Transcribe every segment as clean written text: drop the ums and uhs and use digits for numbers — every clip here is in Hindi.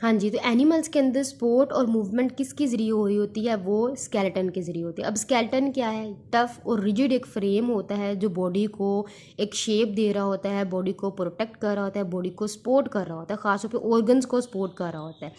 हाँ जी, तो एनिमल्स के अंदर स्पोर्ट और मूवमेंट किसके ज़रिए हो रही होती है, वो स्केलेटन के ज़रिए होती है। अब स्केलेटन क्या है, टफ और रिजिड एक फ्रेम होता है जो बॉडी को एक शेप दे रहा होता है, बॉडी को प्रोटेक्ट कर रहा होता है, बॉडी को सपोर्ट कर रहा होता है, ख़ासतौर पे ऑर्गन्स को सपोर्ट कर रहा होता है।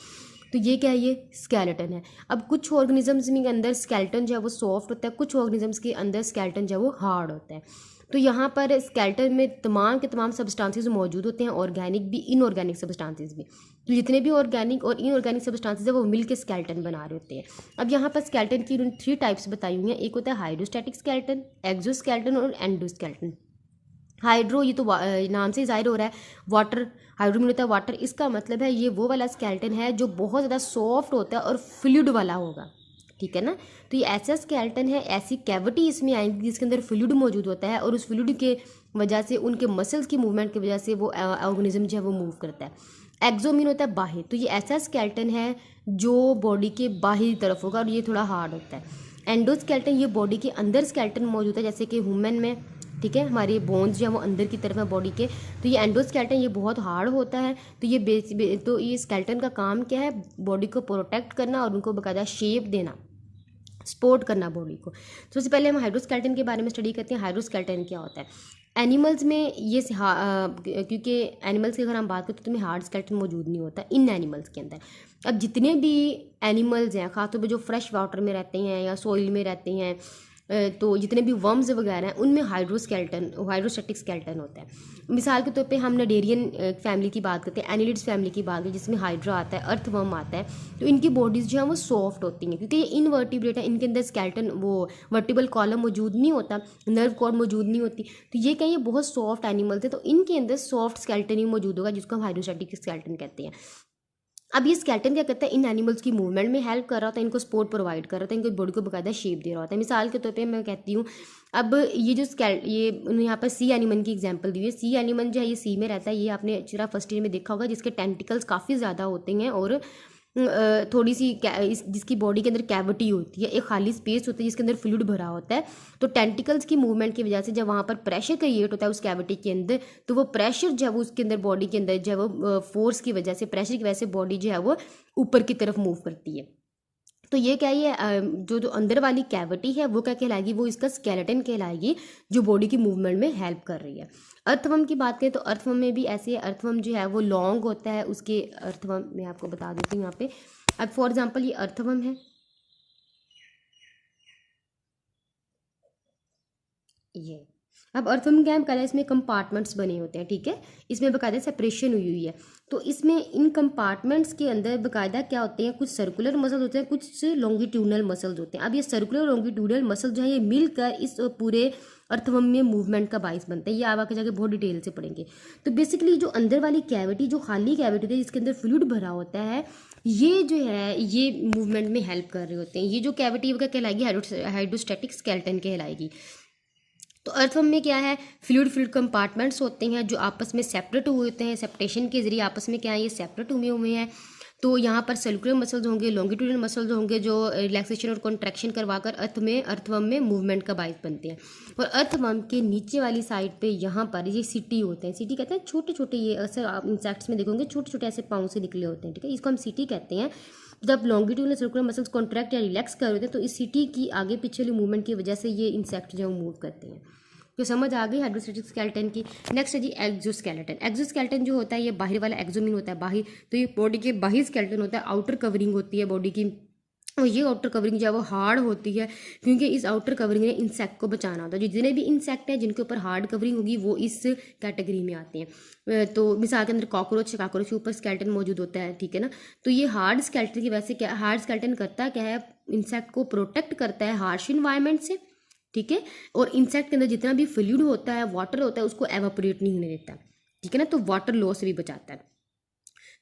तो ये क्या है, ये स्केलेटन है। अब कुछ ऑर्गेनिजम्स के अंदर स्केलेटन जो है वो सॉफ्ट होता है, कुछ ऑर्गेनिजम्स के अंदर स्केलेटन जो है वो हार्ड होता है। तो यहाँ पर स्केलेटन में तमाम के तमाम सब्सटेंसेस मौजूद होते हैं, ऑर्गेनिक भी, इनऑर्गेनिक सब्सटेंसेस भी। तो जितने भी ऑर्गेनिक और इनऑर्गेनिक सब्सटेंसेस है वो मिल के स्केलेटन बना रहे होते हैं। अब यहाँ पर स्केलेटन की 3 टाइप्स बताई हुई हैं। एक होता है हाइड्रोस्टैटिक स्केलेटन, एक्सोस्केलेटन और एंडोस्केलेटन। हाइड्रो, ये तो नाम से ही जाहिर हो रहा है, वाटर, हाइड्रो मीन होता है वाटर। इसका मतलब है ये वो वाला स्केलेटन है जो बहुत ज़्यादा सॉफ्ट होता है और फ्लूइड वाला होगा, ठीक है ना। तो ये ऐसा स्केलेटन है, ऐसी कैविटी इसमें आएंगी जिसके अंदर फ्लूइड मौजूद होता है, और उस फ्लूइड के वजह से, उनके मसल्स की मूवमेंट की वजह से वो ऑर्गेनिज्म जो है वो मूव करता है। एक्सो मीन होता है बाहर, तो ये ऐसा स्केलेटन है जो बॉडी के बाहरी तरफ होगा और ये थोड़ा हार्ड होता है। एंडोस्केलेटन, ये बॉडी के अंदर स्केलेटन मौजूद है, जैसे कि ह्यूमन में, ठीक है, हमारे बोन्स जो है वो अंदर की तरफ है बॉडी के। तो ये एंडोस्केलेटन ये बहुत हार्ड होता है। तो ये स्केलेटन का काम क्या है, बॉडी को प्रोटेक्ट करना और उनको बाकायदा शेप देना, सपोर्ट करना बॉडी को। तो सबसे पहले हम हाइड्रोस्केलेटन के बारे में स्टडी करते हैं। हाइड्रोस्केलेटन क्या होता है एनिमल्स में, क्योंकि एनिमल्स की अगर हम बात करें तो तुम्हें हार्ड स्केलेटन मौजूद नहीं होता इन एनिमल्स के अंदर। अब जितने भी एनिमल्स हैं, खासतौर पर जो फ्रेश वाटर में रहते हैं या सॉइल में रहते हैं, तो जितने भी वर्म्स वगैरह हैं उनमें हाइड्रोस्टैटिक स्केलेटन होता है। मिसाल के तौर पे हम नडेरियन फैमिली की बात करते हैं, एनिलिड्स फैमिली की बात करें जिसमें हाइड्रा आता है, अर्थवर्म आता है। तो इनकी बॉडीज़ जो है वो सॉफ्ट होती हैं क्योंकि ये इनवर्टिब्रेट है, इनके अंदर स्केलेटन, वो वर्टिबल कॉलम मौजूद नहीं होता, नर्व कॉर्ड मौजूद नहीं होती। तो ये क्या, ये बहुत सॉफ्ट एनिमल्स है, तो इनके अंदर सॉफ्ट स्केलेटन ही मौजूद होगा जिसको हम हाइड्रोस्टैटिक स्केलेटन कहते हैं। अब ये स्केलेटन क्या करता है, इन एनिमल्स की मूवमेंट में हेल्प कर रहा होता है, इनको सपोर्ट प्रोवाइड कर रहा होता है, इनको बॉडी को बाकायदा शेप दे रहा होता है। मिसाल के तौर पे मैं कहती हूँ, अब ये जो ये यहाँ पर सी एनिमल की एग्जांपल दी हुई है। सी एनिमल जो है ये सी में रहता है, ये आपने चरा फर्स्ट ईयर में देखा होगा, जिसके टेंटिकल्स काफ़ी ज़्यादा होते हैं और थोड़ी सी जिसकी बॉडी के अंदर कैविटी होती है, एक खाली स्पेस होती है जिसके अंदर फ्लूइड भरा होता है। तो टेंटिकल्स की मूवमेंट की वजह से जब वहाँ पर प्रेशर क्रिएट होता है उस कैविटी के अंदर, तो वो प्रेशर जो है वो उसके अंदर बॉडी के अंदर जो है वो फोर्स की वजह से, प्रेशर की वजह से बॉडी जो है वो ऊपर की तरफ मूव करती है। तो ये क्या, ये जो अंदर वाली कैविटी है वो क्या कहलाएगी, वो इसका स्केलेटन कहलाएगी, जो बॉडी की मूवमेंट में हेल्प कर रही है। अर्थवर्म की बात करें तो अर्थवर्म में भी ऐसे है, अर्थवर्म जो है वो लॉन्ग होता है, उसके अर्थवर्म मैं आपको बता देती हूँ यहाँ पे। अब फॉर एग्जांपल ये अर्थवर्म है, ये अब अर्थवर्म क्या है, बकायदा इसमें कंपार्टमेंट्स बने होते हैं, ठीक है, इसमें बकायदा सेपरेशन हुई हुई है। तो इसमें इन कंपार्टमेंट्स के अंदर बकायदा क्या होते हैं, कुछ सर्कुलर मसल्स होते हैं, कुछ लॉन्गिट्यूडनल मसल्स होते हैं। अब ये सर्कुलर लॉन्गिट्यूडनल मसल जो है ये मिलकर इस पूरे अर्थवर्म में मूवमेंट का बाइस बनता है। ये आप आगे जाके बहुत डिटेल से पढ़ेंगे। तो बेसिकली जो अंदर वाली कैविटी, जो खाली कैविटी होती है जिसके अंदर फ्लूइड भरा होता है, ये जो है ये मूवमेंट में हेल्प कर रहे होते हैं। ये जो कैविटी वो क्या कहलाएगी, हाइड्रोस्टैटिक स्केलेटन कहलाएगी। तो अर्थवर्म में क्या है, फ्लूइड कंपार्टमेंट्स होते हैं जो आपस में सेपरेट हुए होते हैं, सेपरेशन के जरिए आपस में क्या है, ये सेपरेट हुए हैं। तो यहाँ पर सर्कुलर मसल्स होंगे, लॉन्गिट्यूडनल मसल्स होंगे जो रिलैक्सेशन और कॉन्ट्रैक्शन करवाकर अर्थवर्म में मूवमेंट का बाइस बनते हैं। और अर्थवर्म के नीचे वाली साइड पे यहाँ पर ये सीटी होते हैं। सीटी कहते हैं छोटे छोटे, ये अक्सर आप इंसेक्ट्स में देखोगे छोटे छोटे ऐसे पाँव से निकले होते हैं, ठीक है, इसको हम सीटी कहते हैं। जब लॉन्गिट्यूडनल सर्कुलर मसल्स कॉन्ट्रैक्ट या रिलैक्स कर होते हैं तो इस सीटी की आगे पीछे वाली मूवमेंट की वजह से ये इंसेक्ट जो मूव करते हैं। तो समझ आ गई हाइड्रोस्टैटिक स्केलेटन की। नेक्स्ट है जी एक्सोस्केलेटन। एक्सोस्केलेटन जो होता है ये बाहर वाला, एक्सोमीन होता है बाहर, तो ये बॉडी के बाहर स्केलेटन होता है, आउटर कवरिंग होती है बॉडी की। और ये आउटर कवरिंग जो है वो हार्ड होती है क्योंकि इस आउटर कवरिंग ने इंसेक्ट को बचाना होता है। जितने भी इंसेक्ट हैं जिनके ऊपर हार्ड कवरिंग होगी वो इस कैटेगरी में आते हैं। तो मिसाल के अंदर कॉकरोच के ऊपर स्केलेटन मौजूद होता है, ठीक है ना। तो ये हार्ड स्केलेटन की वजह से क्या, हार्ड स्केलेटन करता क्या है, इंसेक्ट को प्रोटेक्ट करता है हार्श इन्वायरमेंट से, ठीक है। और इंसेक्ट के अंदर जितना भी फ्लूइड होता है, वाटर होता है, उसको एवापोरेट नहीं होने देता, ठीक है ना। तो वाटर लॉस से भी बचाता है।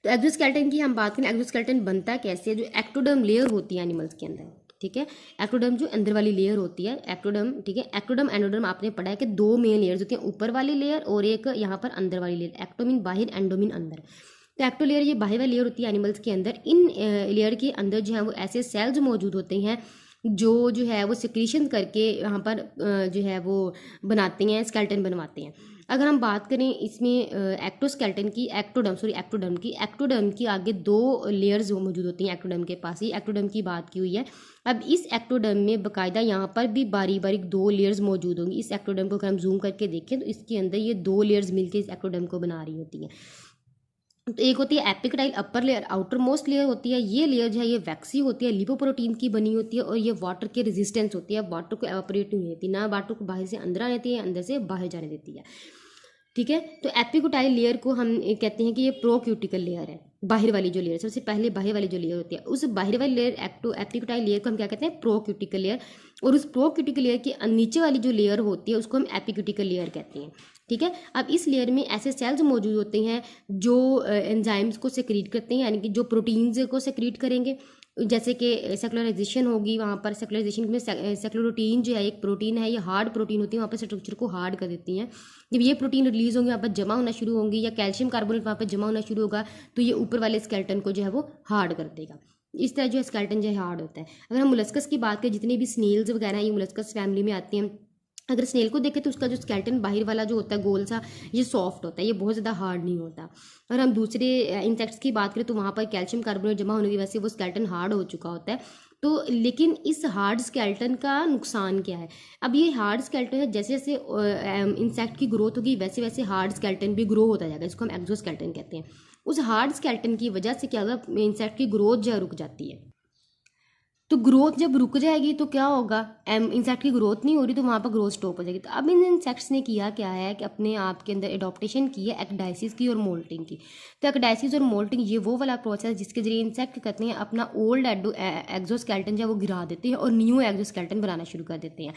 तो एक्सोस्केलेटन की हम बात करें, एक्सोस्केलेटन बनता कैसे है, जो एक्टोडर्म लेयर होती है एनिमल्स के अंदर, ठीक है। एक्टोडर्म जो अंदर वाली लेयर होती है, एक्टोडर्म, ठीक है। एक्टोडर्म एंडोडर्म आपने पढ़ा है कि 2 मेन लेयर्स होती हैं, ऊपर वाली लेयर और एक यहाँ पर अंदर वाली लेयर। एक्टोमीन बाहर, एंडोमीन अंदर। तो एक्टो लेयर ये बाहर वाली लेयर होती है एनिमल्स के अंदर। इन लेयर के अंदर जो है वो ऐसे सेल्स मौजूद होते हैं जो है वो सिक्रीशन करके यहाँ पर जो है वो बनाते हैं, स्केलेटन बनवाते हैं। अगर हम बात करें इसमें एक्टोस्केलेटन की, एक्टोडर्म की आगे 2 लेयर्स मौजूद होती हैं एक्टोडर्म के पास ही, एक्टोडर्म की बात की हुई है। अब इस एक्टोडर्म में बाकायदा यहाँ पर भी बारीक बारीक 2 लेयर्स मौजूद होंगी। इस एक्टोडर्म को अगर हम जूम करके देखें तो इसके अंदर ये 2 लेयर्स मिलकर इस एक्टोडर्म को बना रही होती हैं। तो एक होती है epicuticle upper layer, outermost layer होती है। ये लेयर जो है ये वैक्सी होती है, लिपोप्रोटीन की बनी होती है और ये वाटर के रेजिस्टेंस होती है, वाटर को एवापोरेट नहीं देती, ना वाटर को बाहर से अंदर आने देती है, अंदर से बाहर जाने देती है। ठीक है, तो एपिकोटाइल लेयर को हम कहते हैं कि ये प्रोक्यूटिकल लेयर है, बाहर वाली जो लेयर, सबसे पहले बाहर वाली जो लेयर होती है, उस बाहर वाली लेयर एपिकोटाइल लेयर को हम क्या कहते हैं, प्रोक्यूटिकल लेयर। और उस प्रोक्यूटिकल लेयर की नीचे वाली जो लेयर होती है उसको हम एपिक्यूटिकल लेयर कहते हैं। ठीक है, अब इस लेयर में ऐसे सेल्स मौजूद होते हैं जो एंजाइम्स को सेक्रीट करते हैं, यानी कि जो प्रोटीन्स को सेक्रीट करेंगे, जैसे कि सेक्युलराइजेशन होगी वहाँ पर। सेक्युलराइजेशन में सेक्युलोरोटीन जो है एक प्रोटीन है, ये हार्ड प्रोटीन होती है, वहाँ पर स्ट्रक्चर को हार्ड कर देती हैं। जब ये प्रोटीन रिलीज होंगे वहाँ पर जमा होना शुरू होंगी, या कैल्शियम कार्बोनेट वहाँ पर जमा होना शुरू होगा, तो ये ऊपर वाले स्केलेटन को जो है वो हार्ड कर देगा। इस तरह जो स्केलेटन जो है हार्ड होता है। अगर हम मोलस्कस की बात करें, जितने भी स्नेल्स वगैरह हैं ये मोलस्कस फैमिली में आती हैं, अगर स्नेल को देखें तो उसका जो स्केलेटन बाहर वाला जो होता है गोल सा, ये सॉफ्ट होता है, ये बहुत ज़्यादा हार्ड नहीं होता। अगर हम दूसरे इंसेक्ट्स की बात करें तो वहाँ पर कैल्शियम कार्बोनेट जमा होने की वजह से वो स्केलेटन हार्ड हो चुका होता है। तो लेकिन इस हार्ड स्केलेटन का नुकसान क्या है? अब ये हार्ड स्केलेटन है, जैसे जैसे इंसेक्ट की ग्रोथ होगी वैसे वैसे हार्ड स्केलेटन भी ग्रो होता जाएगा, जिसको हम एक्सोस्केलेटन कहते हैं। उस हार्ड स्केलेटन की वजह से क्या होगा, इंसेक्ट की ग्रोथ जो रुक जाती है। तो ग्रोथ जब रुक जाएगी तो क्या होगा, इंसेक्ट की ग्रोथ नहीं हो रही तो वहाँ पर ग्रोथ स्टॉप हो जाएगी। तो अब इन इंसेक्ट्स ने किया क्या है कि अपने आप के अंदर एडॉप्टेशन की है एक्डाइसिस की और मोल्टिंग की। तो एक्डाइसिस और मोल्टिंग ये वो वाला प्रोसेस जिसके जरिए इंसेक्ट करते हैं अपना ओल्ड एक्सोस्केलेटन जो है वो गिरा देते हैं और न्यू एक्सोस्केलेटन बनाना शुरू कर देते हैं।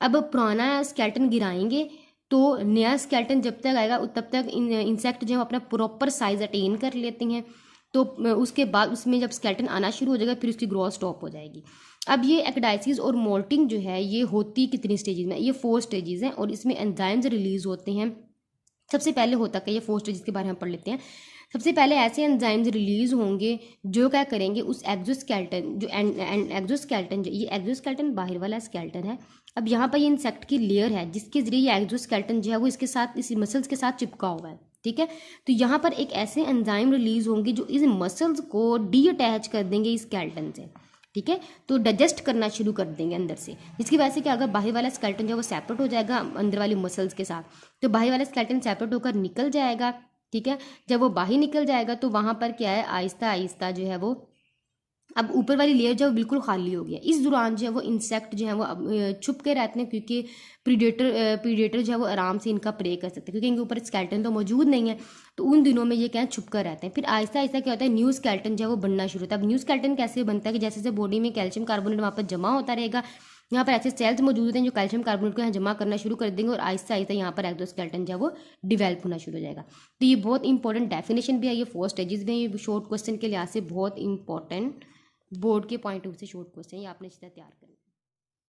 अब पुराना स्केलेटन गिराएंगे तो नया स्केलेटन जब तक आएगा तब तक इंसेक्ट जो है अपना प्रॉपर साइज अटेन कर लेते हैं। तो उसके बाद उसमें जब स्केलेटन आना शुरू हो जाएगा फिर उसकी ग्रोथ स्टॉप हो जाएगी। अब ये एक्डाइसिस और मोल्टिंग जो है ये होती कितनी स्टेजेस में, ये 4 स्टेजेस हैं और इसमें एंजाइम्स रिलीज होते हैं। सबसे पहले होता क्या, ये 4 स्टेजेस के बारे में हम पढ़ लेते हैं। सबसे पहले ऐसे एंजाइम्स रिलीज होंगे जो क्या करेंगे, उस एक्सोस्केलेटन जो एक्सोस्केलेटन जो ये एक्सोस्केलेटन बाहर वाला स्केलेटन है। अब यहाँ पर ये इंसेक्ट की लेयर है जिसके जरिए ये एक्सोस्केलेटन जो है वो इसके साथ इस मसल्स के साथ चिपका हुआ है। ठीक है, तो यहाँ पर एक ऐसे एंजाइम रिलीज होंगे जो इस मसल्स को डी अटैच कर देंगे इस स्केलेटन से। ठीक है, तो डाइजेस्ट करना शुरू कर देंगे अंदर से, जिसकी वजह से क्या अगर बाहर वाला स्केलेटन जो है वो सेपरेट हो जाएगा अंदर वाली मसल्स के साथ, तो बाहर वाला स्केलेटन सेपरेट होकर निकल जाएगा। ठीक है, जब वो बाहर निकल जाएगा तो वहाँ पर क्या है, आहिस्ता आहिस्ता जो है वो अब ऊपर वाली लेयर जो है बिल्कुल खाली हो गया। इस दौरान जो है वो इंसेक्ट जो है वो छुप के रहते हैं, क्योंकि प्रीडेटर जो है वो आराम से इनका प्रे कर सकते हैं, क्योंकि इनके ऊपर स्केलेटन तो मौजूद नहीं है। तो उन दिनों में ये क्या है, छुप कर रहते हैं। फिर आहिस्ता आहिस्ता क्या होता है, न्यू स्केलेटन जो है वो बनना शुरू होता है। अब न्यू स्केलेटन कैसे बनता है कि जैसे जैसे बॉडी में कैल्शियम कार्बोनेट वहाँ पर जमा होता रहेगा, यहाँ पर ऐसे सेल्स मौजूद होते हैं जो कैल्शियम कार्बोनेट को यहाँ जमा करना शुरू कर देंगे और आहिस्ता आहिस्ता यहाँ पर एक्सोस्केलेटन जो है वो डिवेल्प होना शुरू हो जाएगा। तो ये बहुत इंपॉर्टेंट डेफिनेशन भी है, ये 4 स्टेजेस में, ये शॉर्ट क्वेश्चन के लिहाज से बहुत इंपॉर्टेंट बोर्ड के पॉइंट ऑफ व्यू से शॉर्ट क्वेश्चन, ये आपने इस तरह तैयार करना।